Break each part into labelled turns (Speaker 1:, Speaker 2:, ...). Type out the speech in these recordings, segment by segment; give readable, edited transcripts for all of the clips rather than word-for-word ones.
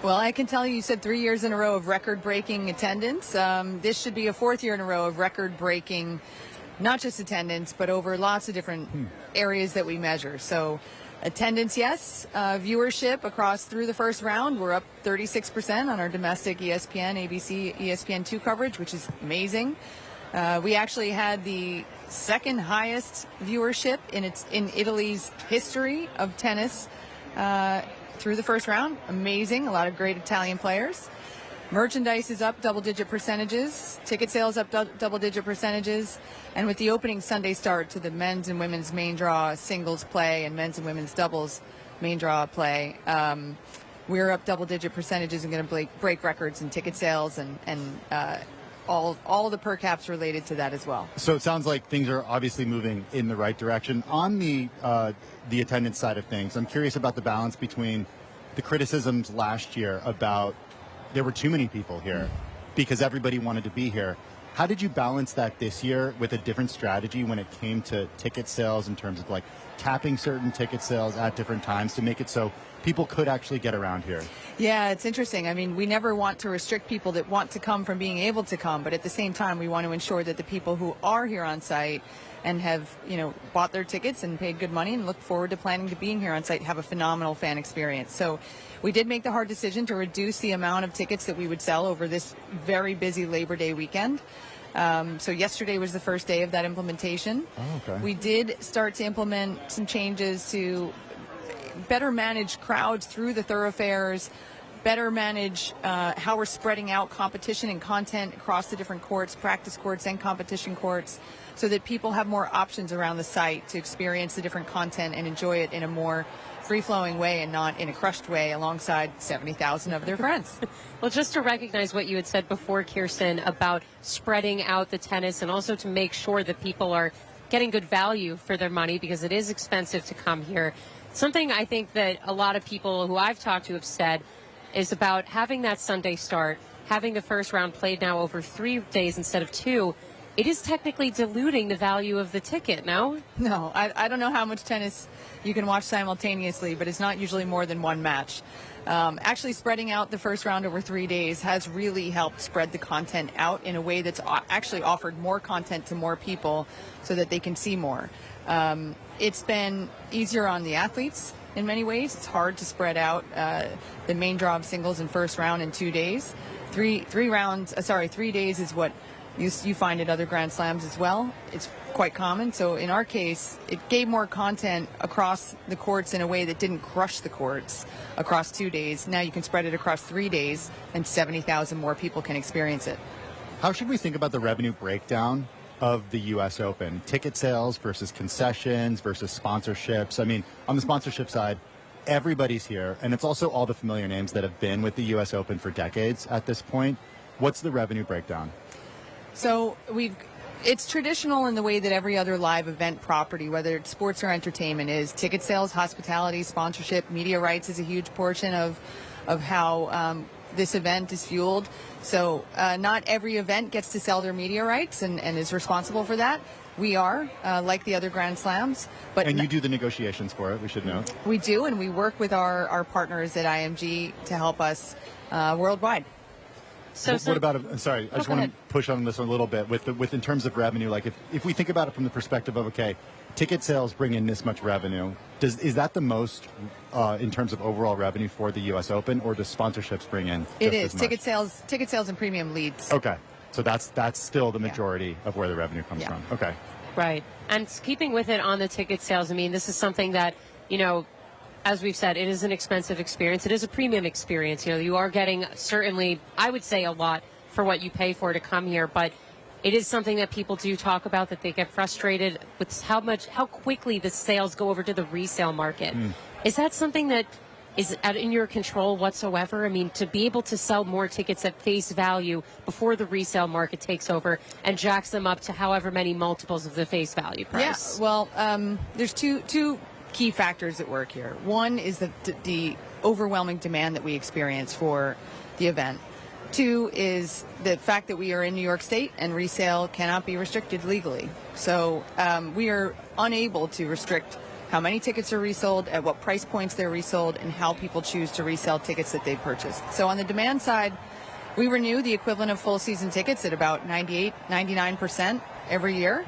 Speaker 1: Well, I can tell you said 3 years in a row of record-breaking attendance. This should be a fourth year in a row of record-breaking, not just attendance, but over lots of different areas that we measure. So attendance, yes. Viewership across through the first round, we're up 36% on our domestic ESPN, ABC, ESPN2 coverage, which is amazing. We actually had the second highest viewership in Italy's history of tennis through the first round. Amazing. A lot of great Italian players. Merchandise is up double-digit percentages. Ticket sales up double-digit percentages. And with the opening Sunday start to the men's and women's main draw singles play and men's and women's doubles main draw play, we're up double-digit percentages and going to break records in ticket sales and all the per caps related to that as well.
Speaker 2: So it sounds like things are obviously moving in the right direction. On the attendance side of things, I'm curious about the balance between the criticisms last year about there were too many people here because everybody wanted to be here. How did you balance that this year with a different strategy when it came to ticket sales in terms of like capping certain ticket sales at different times to make it so people could actually get around here?
Speaker 1: Yeah, it's interesting. I mean, we never want to restrict people that want to come from being able to come, but at the same time, we want to ensure that the people who are here on site and have, bought their tickets and paid good money and look forward to planning to being here on site have a phenomenal fan experience. So we did make the hard decision to reduce the amount of tickets that we would sell over this very busy Labor Day weekend. So yesterday was the first day of that implementation.
Speaker 2: Oh, okay.
Speaker 1: We did start to implement some changes to better manage crowds through the thoroughfares, better manage how we're spreading out competition and content across the different courts, practice courts and competition courts, so that people have more options around the site to experience the different content and enjoy it in a more free-flowing way and not in a crushed way alongside 70,000 of their friends.
Speaker 3: Well, just to recognize what you had said before, Kirsten, about spreading out the tennis and also to make sure that people are getting good value for their money because it is expensive to come here. Something I think that a lot of people who I've talked to have said is about having that Sunday start, having the first round played now over 3 days instead of 2. It is technically diluting the value of the ticket, no?
Speaker 1: No, I don't know how much tennis you can watch simultaneously, but it's not usually more than one match. Actually spreading out the first round over 3 days has really helped spread the content out in a way that's actually offered more content to more people so that they can see more. It's been easier on the athletes in many ways. It's hard to spread out the main draw of singles and first round in 2 days. 3 days is what you find at other Grand Slams as well. It's quite common. So in our case, it gave more content across the courts in a way that didn't crush the courts across 2 days. Now you can spread it across 3 days and 70,000 more people can experience it.
Speaker 2: How should we think about the revenue breakdown of the U.S. Open? Ticket sales versus concessions versus sponsorships. I mean, on the sponsorship side, everybody's here, and it's also all the familiar names that have been with the U.S. Open for decades at this point. What's the revenue breakdown?
Speaker 1: So it's traditional in the way that every other live event property, whether it's sports or entertainment, is ticket sales, hospitality, sponsorship, media rights is a huge portion of how this event is fueled. So not every event gets to sell their media rights and is responsible for that. We are, like the other Grand Slams.
Speaker 2: And you do the negotiations for it, we should note.
Speaker 1: We do, and we work with our partners at IMG to help us worldwide.
Speaker 3: So
Speaker 2: what about, sorry, I just want to push on this a little bit with in terms of revenue. Like if we think about it from the perspective of, okay, ticket sales bring in this much revenue, is that the most in terms of overall revenue for the U.S. Open, or does sponsorships bring in just
Speaker 1: It is.
Speaker 2: as much?
Speaker 1: Ticket sales and premium leads.
Speaker 2: Okay. So that's still the majority of where the revenue comes from. Okay.
Speaker 3: Right. And keeping with it on the ticket sales, I mean, this is something that, as we've said, it is an expensive experience. It is a premium experience. You are getting certainly, I would say, a lot for what you pay for to come here. But it is something that people do talk about, that they get frustrated with how quickly the sales go over to the resale market. Is that something that is in your control whatsoever? I mean, to be able to sell more tickets at face value before the resale market takes over and jacks them up to however many multiples of the face value price.
Speaker 1: Yeah, well, there's two key factors at work here. One is the overwhelming demand that we experience for the event. 2 is the fact that we are in New York State and resale cannot be restricted legally. So we are unable to restrict how many tickets are resold, at what price points they're resold, and how people choose to resell tickets that they've purchased. So on the demand side, we renew the equivalent of full season tickets at about 98, 99% every year.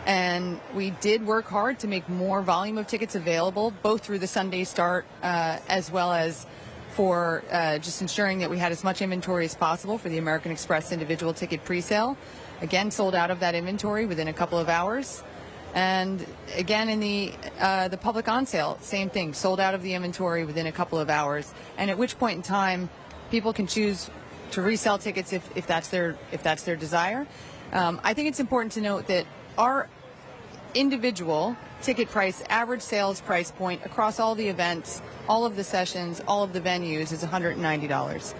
Speaker 1: And we did work hard to make more volume of tickets available, both through the Sunday start as well as for just ensuring that we had as much inventory as possible for the American Express individual ticket presale. Again, sold out of that inventory within a couple of hours. And again, in the public on sale, same thing, sold out of the inventory within a couple of hours. And at which point in time, people can choose to resell tickets if that's their desire. I think it's important to note that our individual ticket price, average sales price point across all the events, all of the sessions, all of the venues is $190.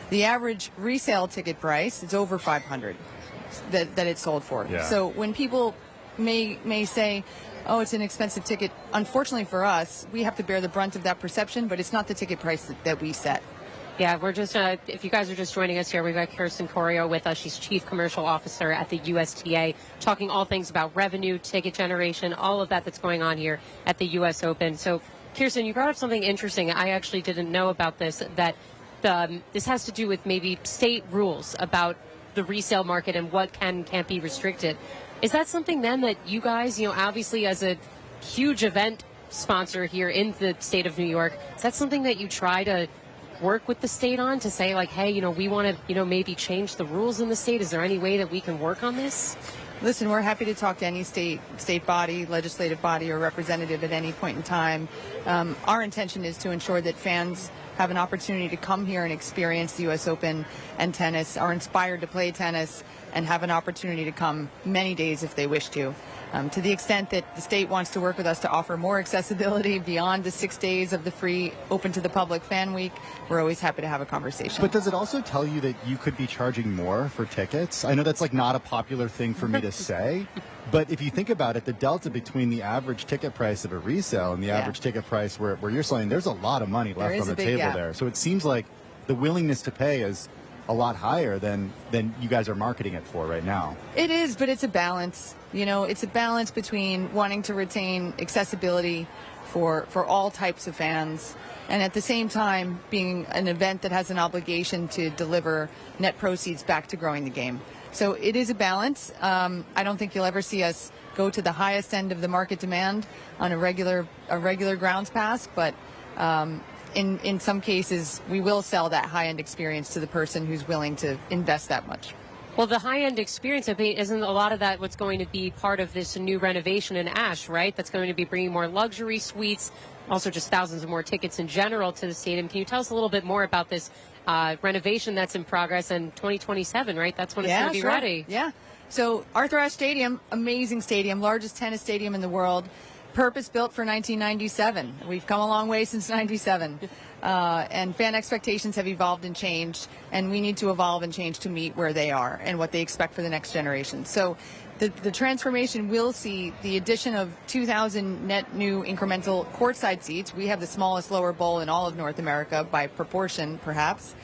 Speaker 1: The average resale ticket price is over $500 that it's sold for.
Speaker 2: Yeah.
Speaker 1: So when people may say, oh, it's an expensive ticket, unfortunately for us, we have to bear the brunt of that perception, but it's not the ticket price that we set.
Speaker 3: Yeah, we're just, if you guys are just joining us here, we've got Kirsten Corio with us. She's Chief Commercial Officer at the USTA, talking all things about revenue, ticket generation, all of that's going on here at the U.S. Open. So, Kirsten, you brought up something interesting. I actually didn't know about this, that this has to do with maybe state rules about the resale market and what can and can't be restricted. Is that something then that you guys, obviously as a huge event sponsor here in the state of New York, is that something that you try to work with the state on to say, like, hey, we want to, maybe change the rules in the state? Is there any way that we can work on this?
Speaker 1: Listen, we're happy to talk to any state body, legislative body, or representative at any point in time. Our intention is to ensure that fans have an opportunity to come here and experience the U.S. Open and tennis, are inspired to play tennis, and have an opportunity to come many days if they wish to. To the extent that the state wants to work with us to offer more accessibility beyond the 6 days of the free open to the public fan week, we're always happy to have a conversation.
Speaker 2: But does it also tell you that you could be charging more for tickets? I know that's not a popular thing for me to say, but if you think about it, the delta between the average ticket price of a resale and the average ticket price where you're selling, there's a lot of money left on the table there. So it seems like the willingness to pay is a lot higher than you guys are marketing it for right now.
Speaker 1: It is, but it's a balance. It's a balance between wanting to retain accessibility for all types of fans, and at the same time being an event that has an obligation to deliver net proceeds back to growing the game. So it is a balance. I don't think you'll ever see us go to the highest end of the market demand on a regular grounds pass, but in some cases, we will sell that high-end experience to the person who's willing to invest that much.
Speaker 3: Well, the high-end experience, isn't a lot of that what's going to be part of this new renovation in Ash, right? That's going to be bringing more luxury suites, also just thousands of more tickets in general to the stadium. Can you tell us a little bit more about this renovation that's in progress in 2027, right? That's when it's going to be ready.
Speaker 1: Yeah. So Arthur Ashe Stadium, amazing stadium, largest tennis stadium in the world. Purpose-built for 1997. We've come a long way since 97. And fan expectations have evolved and changed, and we need to evolve and change to meet where they are and what they expect for the next generation. So the transformation will see the addition of 2,000 net new incremental courtside seats. We have the smallest lower bowl in all of North America by proportion, perhaps.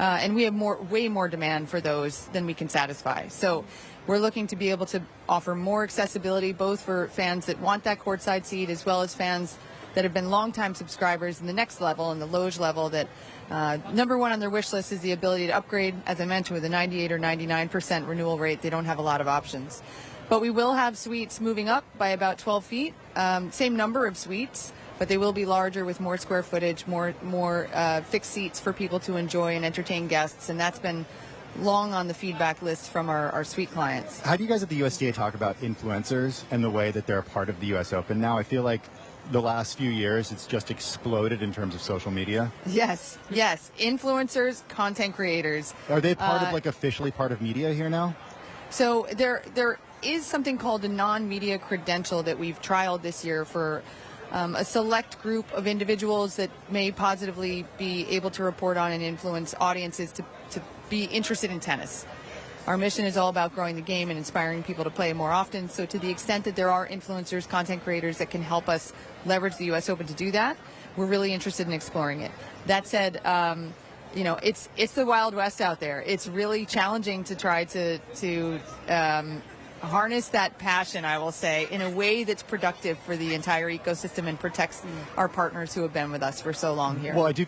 Speaker 1: And we have way more demand for those than we can satisfy. So we're looking to be able to offer more accessibility, both for fans that want that courtside seat as well as fans that have been longtime subscribers in the next level, in the Loge level, that number one on their wish list is the ability to upgrade. As I mentioned, with a 98 or 99% renewal rate, they don't have a lot of options. But we will have suites moving up by about 12 feet, same number of suites, but they will be larger with more square footage, more fixed seats for people to enjoy and entertain guests, and that's been long on the feedback list from our suite clients.
Speaker 2: How do you guys at the USDA talk about influencers and the way that they're a part of the U.S. Open now? I feel like the last few years it's just exploded in terms of social media.
Speaker 1: Yes. Influencers, content creators.
Speaker 2: Are they part of officially part of media here now?
Speaker 1: So there is something called a non-media credential that we've trialed this year for a select group of individuals that may positively be able to report on and influence audiences to be interested in tennis. Our mission is all about growing the game and inspiring people to play more often. So to the extent that there are influencers, content creators that can help us leverage the U.S. Open to do that, we're really interested in exploring it. That said, it's the Wild West out there. It's really challenging to try to harness that passion, I will say, in a way that's productive for the entire ecosystem and protects our partners who have been with us for so long here.
Speaker 2: Well, I do